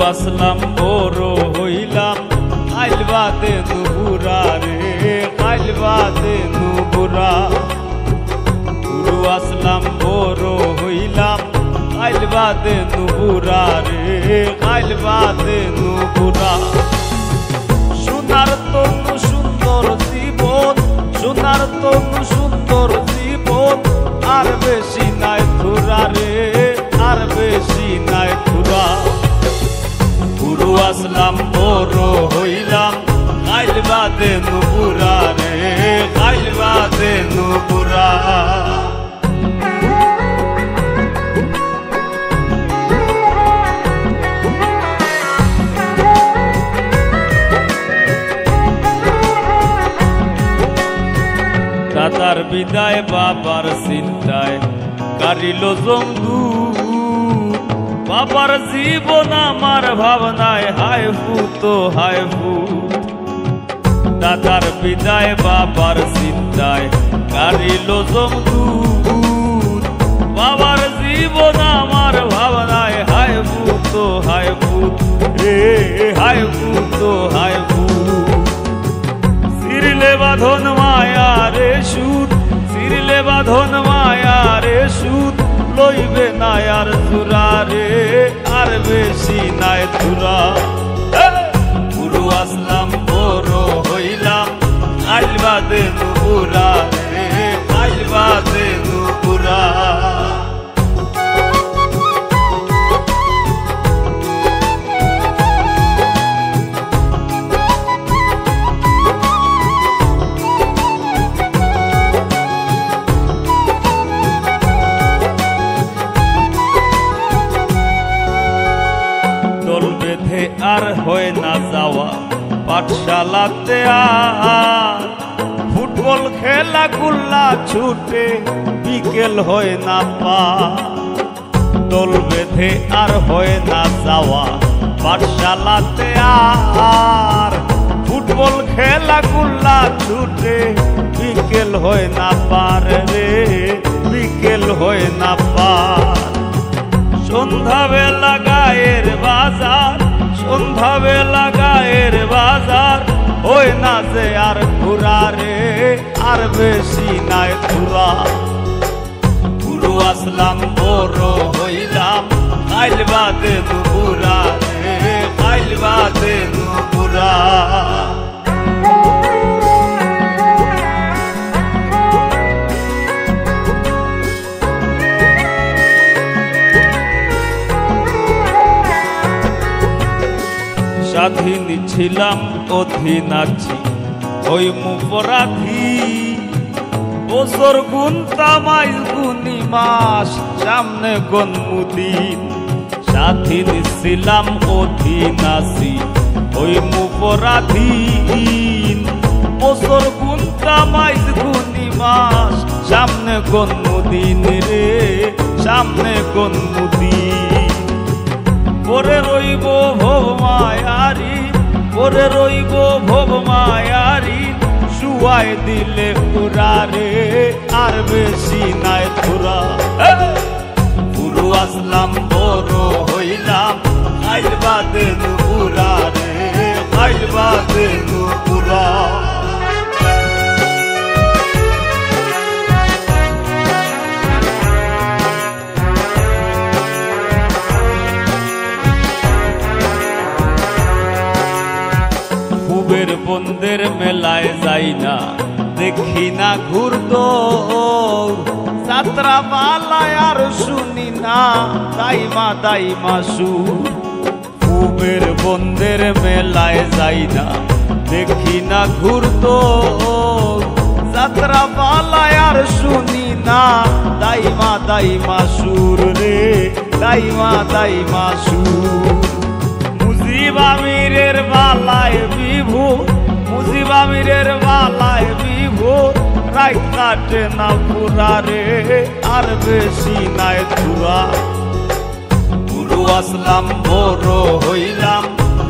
আসলাম বড় হইলাম কাইল বাদে নুপুরা রে কাইল বাদে নুপুরা গুরু আসলাম বড় হইলাম কাইল বাদে নুপুরা রে কাইল বাদে নুপুরা সোনার তনু সুন্দর জীবন সোনার তনু সুন্দর জীবন আর বেশি নাই থুরা রে আর বেশি নাই থুরা গুরু আসলাম বড় হইলাম কাইল বাদে নুপুরা রে কাইল বাদে নুপুরা দাদার বিদায় বাবার চিন্তায় কারিল জঙ্গু বাবার জীবন আমার ভাবনায় হায় ভূত হায় ভূত দাদার বিদায় বাবার চিন্তায় কারিল জঙ্গু বাবার জীবন আমার ভাবনায় হায় ভূত হায় ভূত রে হায় ভূত হায় ভূত সিরলে বাঁধন মায়া রে সুদ সিরলে বাঁধন মায়া রে সুদ লইবে না আর তুরা রে আর বেশি নাই তুরা গুরু আসলাম বড় হইলাম কাইল বাদে নুপুরা রে কাইল বাদে নুপুরা আর হয় না যাওয়া পাঠশালাতে আর ফুটবল খেলা গুল্লা ছুটে বিকেল হয় না পা দল বেঁধে আর হয় না যাওয়া পাঠশালাতে আর ফুটবল খেলা গুল্লা ছুটে বিকেল হয় না পার রে বিকেল হয় না পার সন্ধ্যা বেলা গায়ের বাজার সন্ধ্যা বেলা গায়ের বাজার ওই না যে আর ঘুরা রে আর বেশি নাই ঘুরা গুরু আসলাম বড় হইলাম কাইল বাদে নুপুরা রে কাইল বাদে নুপুরা স্বাধীন ছিলাম অধীন আছি ওই মুপরাধী বছর গুনতা মাইল গুনি মাস সামনে গনমুদিন স্বাধীন ছিলাম অধীন আছি ওই মুপরাধীন বছর গুনতা মাইল গুনি মাস সামনে গনমুদিন রে সামনে গনমুদিন পরে রইব ভব মায়ারি পরে রইব ভব মায়ারি শুয়াই দিলে পুরা রে আর বেশি নাই পুরা গুরু আসলাম বড় হইলাম কাইল বাদে নুপুরা রে কাইল বাদে নুপুরা বন্দের মেলায় যাই না দেখি না ঘুরদৌড় যাত্রা পালায় আর শুনি না দাইমা দাইমা সুর কুবের বন্দের মেলায় যাই না দেখি না ঘুরদৌড় যাত্রা পালায় আর শুনি না দাইমা দাইমা সুর রে দাইমা দাইমা সুর মুজিব আমিরের বালায় বিভু মুজিব আমিরের বালায় বিভু রাত কাটে না পুরা রে আর বেশি নাই তুরা গুরু আসলাম বড় হইলাম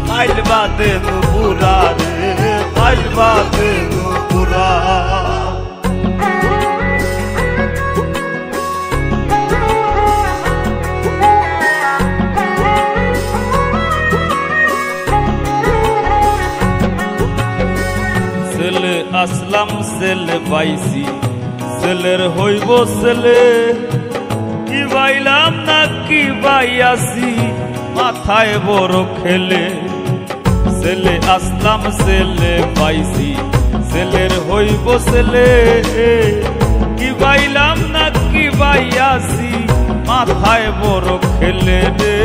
কাইল বাদে নুপুরা রে কাইল বাদে নুপুরা আসলাম ছেলে পাইছি ছেলের হইব ছেলে কি বাইলাম না কি বাইয়াছি মাথায় বড় খেলে ছেলে আসলাম ছেলে পাইছি ছেলের হইব ছেলে কি বাইলাম না কি বাইয়াছি মাথায় বড় খেলে রে।